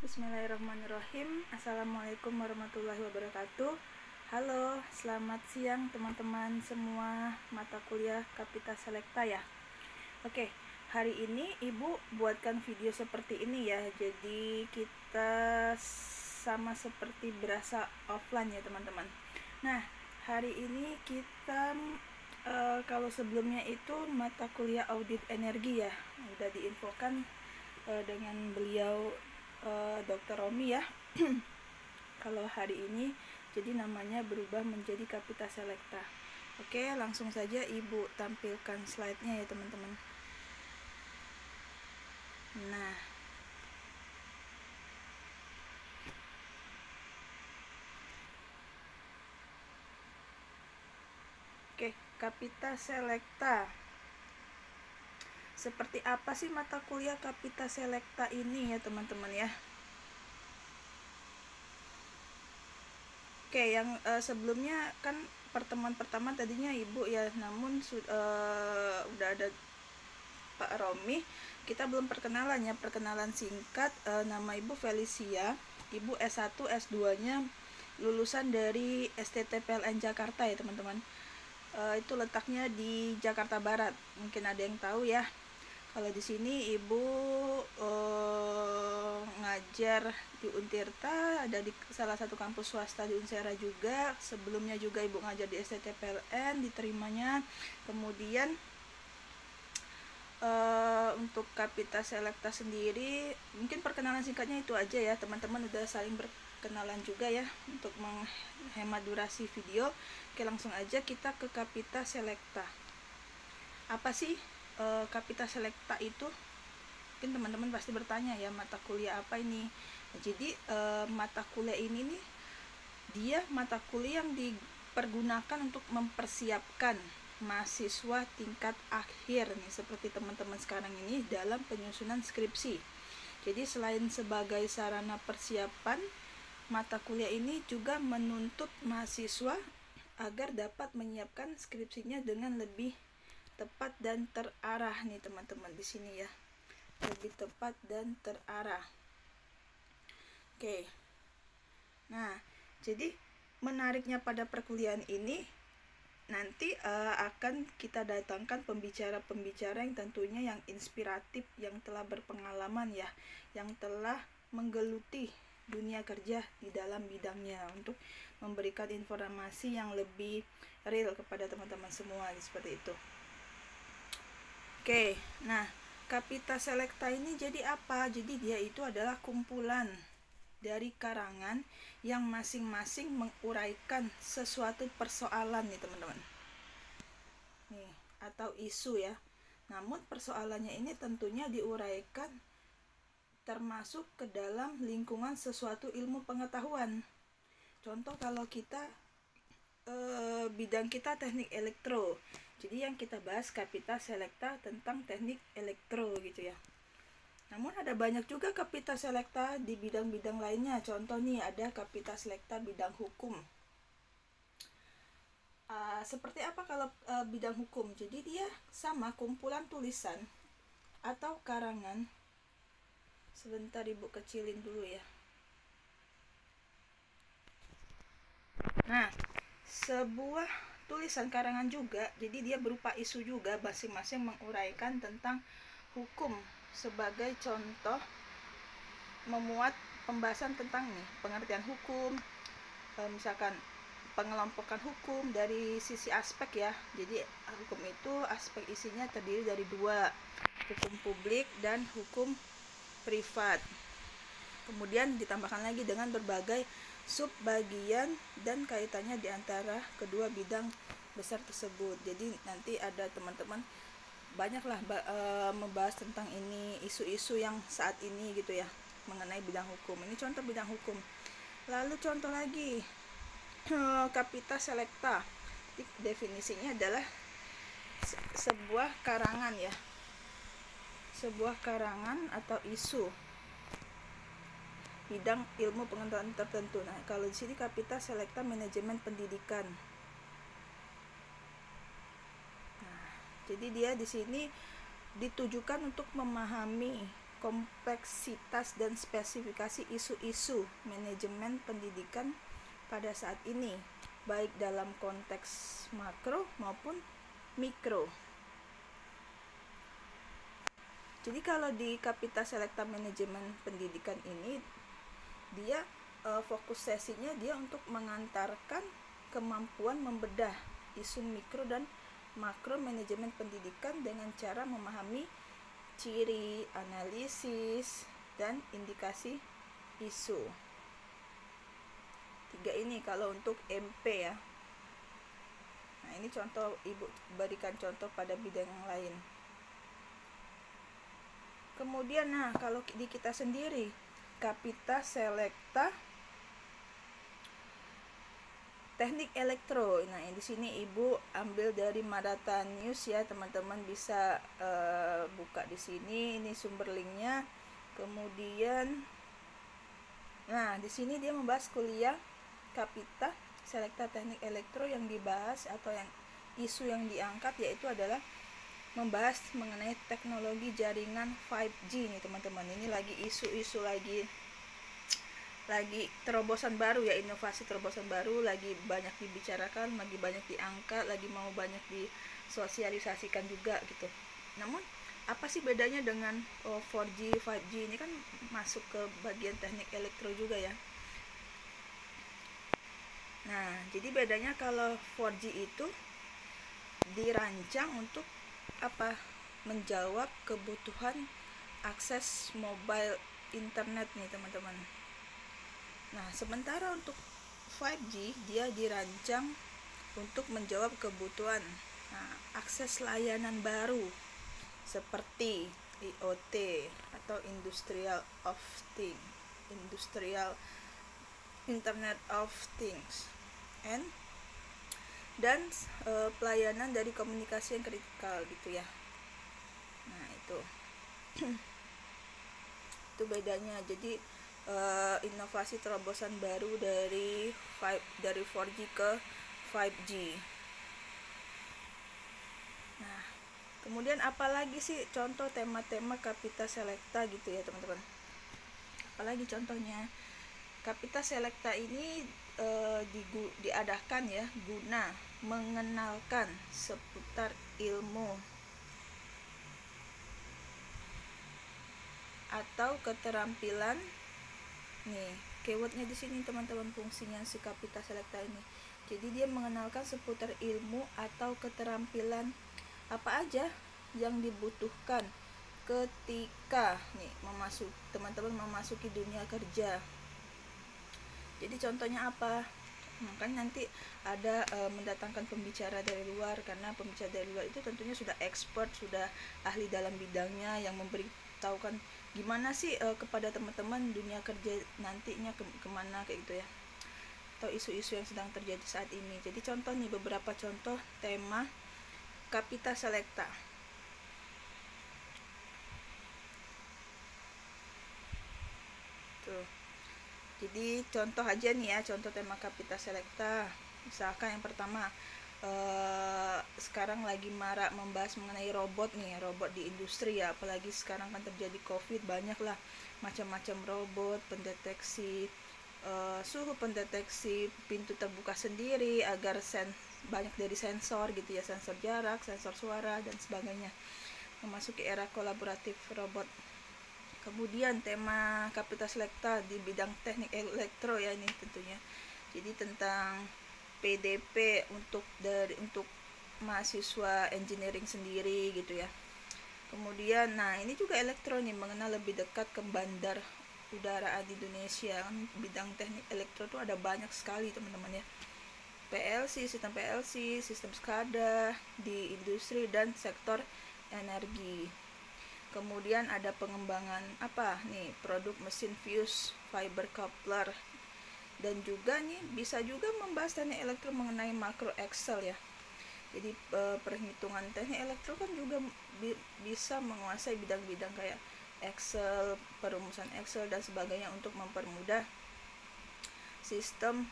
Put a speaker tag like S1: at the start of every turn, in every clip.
S1: Bismillahirrahmanirrahim. Assalamualaikum warahmatullahi wabarakatuh. Halo, selamat siang teman-teman semua mata kuliah Kapita Selekta ya. Oke, hari ini Ibu buatkan video seperti ini ya. Jadi kita sama seperti berasa offline ya teman-teman. Nah, hari ini kita kalau sebelumnya itu mata kuliah audit energi ya, udah diinfokan dengan beliau Dr. Romi ya. Kalau hari ini jadi namanya berubah menjadi Kapita Selekta. Oke, langsung saja Ibu tampilkan slide-nya ya teman-teman. Nah, oke, Kapita Selekta. Seperti apa sih mata kuliah Kapita Selekta ini ya teman-teman ya? Oke, yang sebelumnya kan pertemuan pertama tadinya Ibu ya, namun udah ada Pak Romi, kita belum perkenalan ya, perkenalan singkat. Nama Ibu Felicia, Ibu S1 S2 nya lulusan dari STT PLN Jakarta ya teman-teman. Itu letaknya di Jakarta Barat, mungkin ada yang tahu ya. Kalau di sini Ibu ngajar di Untirta, ada di salah satu kampus swasta di Unsera juga. Sebelumnya juga Ibu ngajar di STT PLN, diterimanya. Kemudian untuk Kapita Selekta sendiri, mungkin perkenalan singkatnya itu aja ya teman-teman, udah saling berkenalan juga ya untuk menghemat durasi video. Oke, langsung aja kita ke Kapita Selekta. Apa sih Kapita Selekta itu? Mungkin teman-teman pasti bertanya ya, mata kuliah apa ini? Nah, jadi mata kuliah ini nih, dia mata kuliah yang dipergunakan untuk mempersiapkan mahasiswa tingkat akhir nih, seperti teman-teman sekarang ini dalam penyusunan skripsi. Jadi selain sebagai sarana persiapan, mata kuliah ini juga menuntut mahasiswa agar dapat menyiapkan skripsinya dengan lebih tepat dan terarah nih teman-teman di sini ya. Lebih tepat dan terarah. Oke. Nah, jadi menariknya pada perkuliahan ini nanti akan kita datangkan pembicara-pembicara yang tentunya yang inspiratif, yang telah berpengalaman ya, yang telah menggeluti dunia kerja di dalam bidangnya untuk memberikan informasi yang lebih real kepada teman-teman semua seperti itu. Oke, nah Kapita Selekta ini jadi apa? Jadi dia itu adalah kumpulan dari karangan yang masing-masing menguraikan sesuatu persoalan nih teman-teman. Nih, atau isu ya. Namun persoalannya ini tentunya diuraikan termasuk ke dalam lingkungan sesuatu ilmu pengetahuan. Contoh kalau kita bidang kita teknik elektro, jadi yang kita bahas Kapita Selekta tentang teknik elektro gitu ya. Namun ada banyak juga Kapita Selekta di bidang-bidang lainnya. Contoh nih, ada Kapita Selekta bidang hukum. Seperti apa kalau bidang hukum? Jadi dia sama, kumpulan tulisan atau karangan. Sebentar Ibu kecilin dulu ya. Nah, sebuah tulisan karangan juga, jadi dia berupa isu juga, masing-masing menguraikan tentang hukum. Sebagai contoh, memuat pembahasan tentang nih pengertian hukum, misalkan pengelompokan hukum dari sisi aspek ya. Jadi hukum itu aspek isinya terdiri dari dua, hukum publik dan hukum privat. Kemudian ditambahkan lagi dengan berbagai subbagian dan kaitannya di antara kedua bidang besar tersebut. Jadi nanti ada teman-teman banyaklah membahas tentang ini, isu-isu yang saat ini gitu ya, mengenai bidang hukum. Ini contoh bidang hukum. Lalu contoh lagi, Kapita Selekta. Definisinya adalah sebuah karangan ya. Sebuah karangan atau isu bidang ilmu pengetahuan tertentu. Nah, kalau di sini Kapita Selekta manajemen pendidikan. Nah, jadi dia di sini ditujukan untuk memahami kompleksitas dan spesifikasi isu-isu manajemen pendidikan pada saat ini, baik dalam konteks makro maupun mikro. Jadi kalau di Kapita Selekta Manajemen Pendidikan ini, dia fokus sesinya dia untuk mengantarkan kemampuan membedah isu mikro dan makro manajemen pendidikan dengan cara memahami ciri, analisis, dan indikasi isu. 3 ini kalau untuk MP ya. Nah, ini contoh, Ibu berikan contoh pada bidang yang lain. Kemudian kalau di kita sendiri, Kapita Selekta Teknik Elektro. Nah, di sini Ibu ambil dari Maratha News ya, teman-teman bisa buka di sini. Ini sumber linknya. Kemudian, di sini dia membahas kuliah Kapita Selekta Teknik Elektro yang dibahas atau yang isu yang diangkat yaitu adalah membahas mengenai teknologi jaringan 5G nih teman-teman. Ini lagi isu-isu lagi terobosan baru ya, inovasi terobosan baru lagi banyak dibicarakan, lagi banyak diangkat, lagi mau banyak disosialisasikan juga gitu. Namun apa sih bedanya dengan 4G, 5G? Ini kan masuk ke bagian teknik elektro juga ya. Nah, jadi bedanya kalau 4G itu dirancang untuk menjawab kebutuhan akses mobile internet nih teman-teman. Nah, sementara untuk 5G dia dirancang untuk menjawab kebutuhan akses layanan baru seperti IoT atau Industrial of Things, Industrial Internet of Things, dan pelayanan dari komunikasi yang kritikal gitu ya. Nah, itu itu bedanya. Jadi inovasi terobosan baru dari 4G ke 5G. Nah, kemudian apalagi sih contoh tema-tema Kapita Selekta gitu ya teman-teman. Apalagi contohnya, Kapita Selekta ini diadakan ya guna mengenalkan seputar ilmu atau keterampilan. Nih, keywordnya di sini teman-teman, fungsinya si Kapita Selekta ini. Jadi dia mengenalkan seputar ilmu atau keterampilan apa aja yang dibutuhkan ketika teman-teman memasuki dunia kerja. Jadi contohnya apa? Kan nanti ada mendatangkan pembicara dari luar, karena pembicara dari luar itu tentunya sudah expert, sudah ahli dalam bidangnya yang memberitahukan gimana sih kepada teman-teman dunia kerja nantinya kemana kayak gitu ya, atau isu-isu yang sedang terjadi saat ini. Jadi contoh nih, beberapa contoh tema Kapita Selekta. Tuh. Jadi contoh aja nih ya, contoh tema Kapita Selekta. Misalkan yang pertama, sekarang lagi marak membahas mengenai robot di industri ya, apalagi sekarang kan terjadi COVID, banyak lah macam-macam robot, pendeteksi suhu, pendeteksi pintu terbuka sendiri agar banyak dari sensor gitu ya, sensor jarak, sensor suara dan sebagainya, memasuki era kolaboratif robot. Kemudian tema Kapita Selekta di bidang teknik elektro ya, ini tentunya jadi tentang PDP untuk mahasiswa engineering sendiri gitu ya. Kemudian ini juga elektro nih, mengenal lebih dekat ke bandar udara di Indonesia. Bidang teknik elektro itu ada banyak sekali teman-teman ya. PLC, sistem SCADA di industri dan sektor energi. Kemudian ada pengembangan produk mesin fuse, fiber coupler, dan juga nih bisa juga membahas teknik elektro mengenai makro Excel ya. Jadi perhitungan teknik elektro kan juga bisa menguasai bidang-bidang kayak Excel, perumusan Excel dan sebagainya untuk mempermudah sistem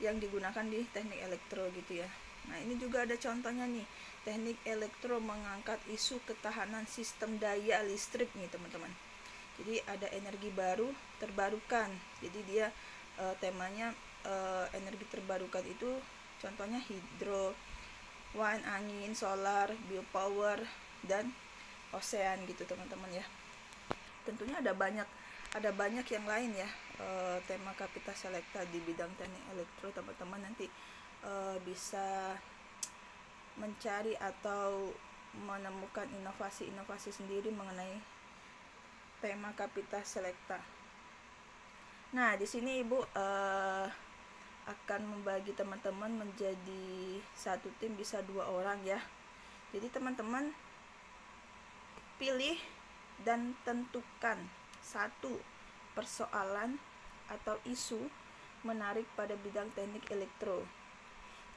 S1: yang digunakan di teknik elektro gitu ya. Nah, ini juga ada contohnya nih, teknik elektro mengangkat isu ketahanan sistem daya listrik nih teman-teman. Jadi ada energi baru terbarukan. Jadi dia temanya energi terbarukan itu contohnya hidro, wind, angin, solar, biopower, dan ocean gitu teman-teman ya. Tentunya ada banyak yang lain ya, tema Kapita Selecta di bidang teknik elektro. Teman-teman nanti bisa mencari atau menemukan inovasi-inovasi sendiri mengenai tema Kapita Selecta. Nah, di sini Ibu akan membagi teman-teman menjadi satu tim, bisa 2 orang ya. Jadi teman-teman pilih dan tentukan satu persoalan atau isu menarik pada bidang teknik elektro.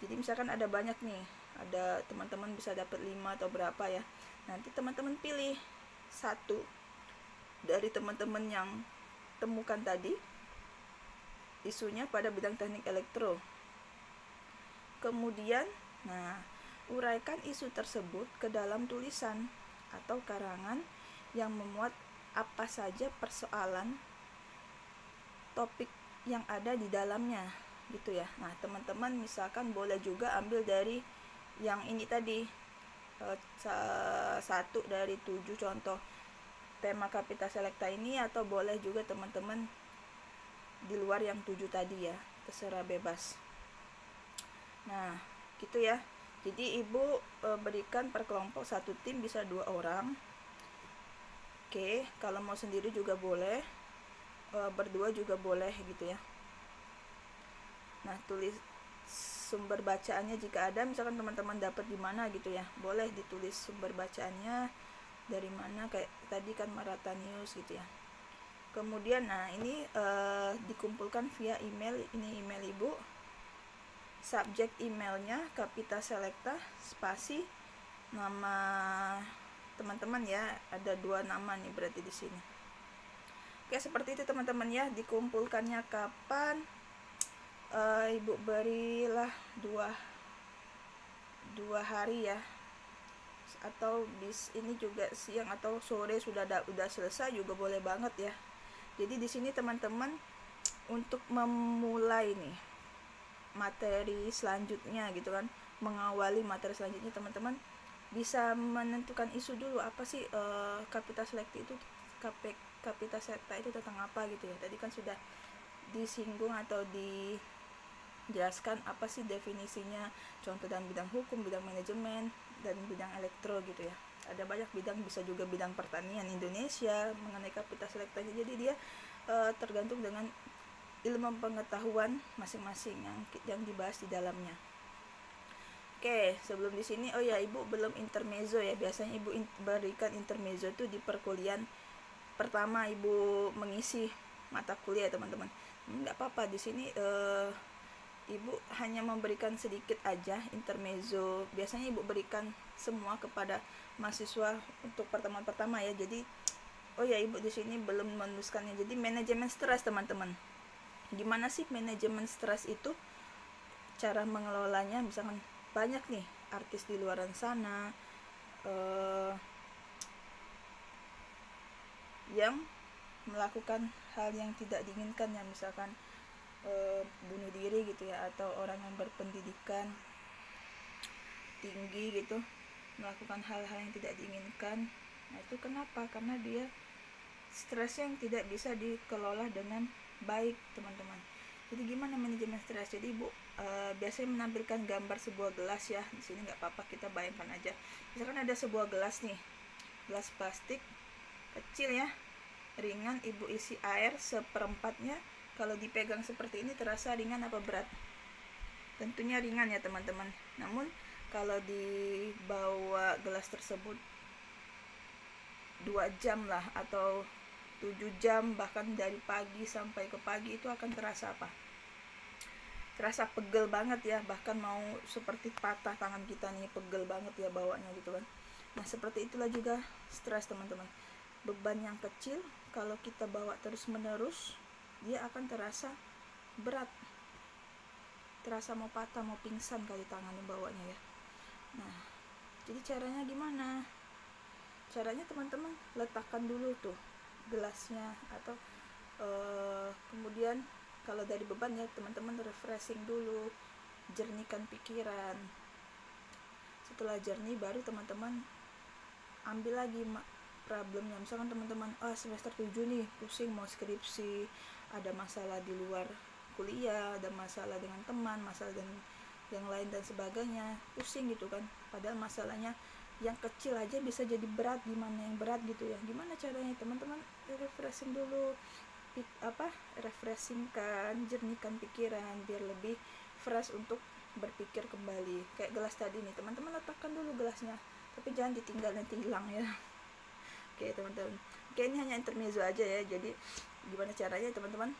S1: Jadi misalkan ada banyak nih, ada teman-teman bisa dapat 5 atau berapa ya. Nanti teman-teman pilih satu dari teman-teman yang temukan tadi isunya pada bidang teknik elektro. Kemudian, uraikan isu tersebut ke dalam tulisan atau karangan yang memuat apa saja persoalan topik yang ada di dalamnya gitu ya. Nah, teman-teman misalkan boleh juga ambil dari yang ini tadi, 1 dari 7 contoh tema Kapita Selecta ini, atau boleh juga teman-teman di luar yang 7 tadi ya, terserah bebas. Nah, gitu ya. Jadi Ibu berikan per kelompok satu tim bisa 2 orang. Oke, kalau mau sendiri juga boleh, berdua juga boleh gitu ya. Nah, tulis sumber bacaannya jika ada, misalkan teman-teman dapat di mana gitu ya, boleh ditulis sumber bacaannya dari mana, kayak tadi kan Maratha News gitu ya. Kemudian ini dikumpulkan via email. Ini email Ibu, subjek emailnya Kapita Selecta, spasi nama teman-teman ya, ada 2 nama nih berarti di sini. Oke, seperti itu teman-teman ya. Dikumpulkannya kapan? Ibu berilah 2 hari ya, atau bis ini juga siang atau sore sudah selesai juga boleh banget ya. Jadi di sini teman-teman untuk memulai nih materi selanjutnya gitu kan, mengawali materi selanjutnya, teman-teman bisa menentukan isu dulu, apa sih Kapita Selecta itu, Kapita Selecta itu tentang apa gitu ya. Tadi kan sudah disinggung atau dijelaskan apa sih definisinya, contoh dalam bidang hukum, bidang manajemen, dan bidang elektro gitu ya. Ada banyak bidang, bisa juga bidang pertanian Indonesia mengenai Kapita Selecta. Jadi dia tergantung dengan ilmu pengetahuan masing-masing yang dibahas di dalamnya. Oke, sebelum di sini Ibu belum intermezzo ya. Biasanya Ibu berikan intermezzo itu di perkuliahan pertama Ibu mengisi mata kuliah teman-teman. Nggak apa-apa, di sini Ibu hanya memberikan sedikit aja intermezzo. Biasanya Ibu berikan semua kepada mahasiswa untuk pertemuan pertama ya. Jadi Ibu di sini belum menuliskannya. Jadi manajemen stres teman-teman. Gimana sih manajemen stres itu? Cara mengelolanya, misalkan banyak nih artis di luaran sana yang melakukan hal yang tidak diinginkan ya, misalkan bunuh diri gitu ya, atau orang yang berpendidikan tinggi gitu melakukan hal-hal yang tidak diinginkan. Nah, itu kenapa? Karena dia stresnya yang tidak bisa dikelola dengan baik teman-teman. Jadi gimana manajemen stres? Jadi Ibu biasanya menampilkan gambar sebuah gelas ya. Di sini nggak apa-apa, kita bayangkan aja. Misalkan ada sebuah gelas nih, gelas plastik kecil ya, ringan. Ibu isi air 1/4-nya. Kalau dipegang seperti ini terasa ringan apa berat? Tentunya ringan ya teman-teman. Namun kalau dibawa gelas tersebut 2 jam lah, atau 7 jam, bahkan dari pagi sampai ke pagi, itu akan terasa apa? Terasa pegel banget ya, bahkan mau seperti patah tangan kita nih, pegel banget ya bawanya gitu kan. Nah, seperti itulah juga stres teman-teman. Beban yang kecil kalau kita bawa terus-menerus, dia akan terasa berat, terasa mau patah, mau pingsan kali tangannya bawanya ya. Nah, jadi caranya gimana? Caranya teman-teman letakkan dulu tuh gelasnya, atau kemudian kalau dari beban ya teman-teman refreshing dulu, jernihkan pikiran. Setelah jernih baru teman-teman ambil lagi problemnya. Misalkan teman-teman semester 7 nih pusing mau skripsi, ada masalah di luar kuliah, ada masalah dengan teman, masalah dengan yang lain dan sebagainya, pusing gitu kan, padahal masalahnya yang kecil aja bisa jadi berat, gimana yang berat gitu ya. Gimana caranya teman-teman refreshing dulu, refreshingkan, jernihkan pikiran biar lebih fresh untuk berpikir kembali. Kayak gelas tadi nih, teman-teman letakkan dulu gelasnya, tapi jangan ditinggal nanti hilang ya. Oke teman-teman, oke ini hanya intermezzo aja ya. Jadi gimana caranya teman-teman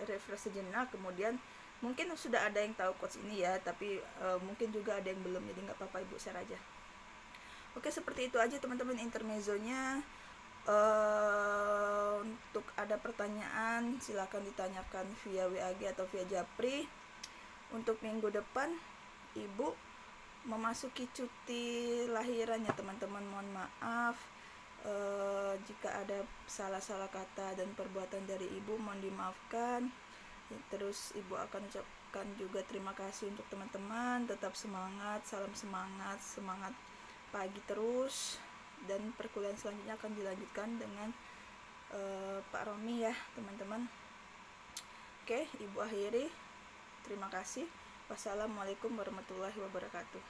S1: refresh sejenak, kemudian mungkin sudah ada yang tahu quotes ini ya, tapi mungkin juga ada yang belum, jadi nggak apa-apa ibu share aja. Oke, seperti itu aja teman-teman intermezzonya. Untuk ada pertanyaan silakan ditanyakan via WAG atau via Japri. Untuk minggu depan ibu memasuki cuti lahiran ya teman-teman, mohon maaf jika ada salah-salah kata dan perbuatan dari ibu, mohon dimaafkan. Terus ibu akan ucapkan juga terima kasih untuk teman-teman, tetap semangat, salam semangat, semangat pagi terus, dan perkuliahan selanjutnya akan dilanjutkan dengan Pak Romi ya teman-teman. Oke, ibu akhiri, terima kasih. Wassalamualaikum warahmatullahi wabarakatuh.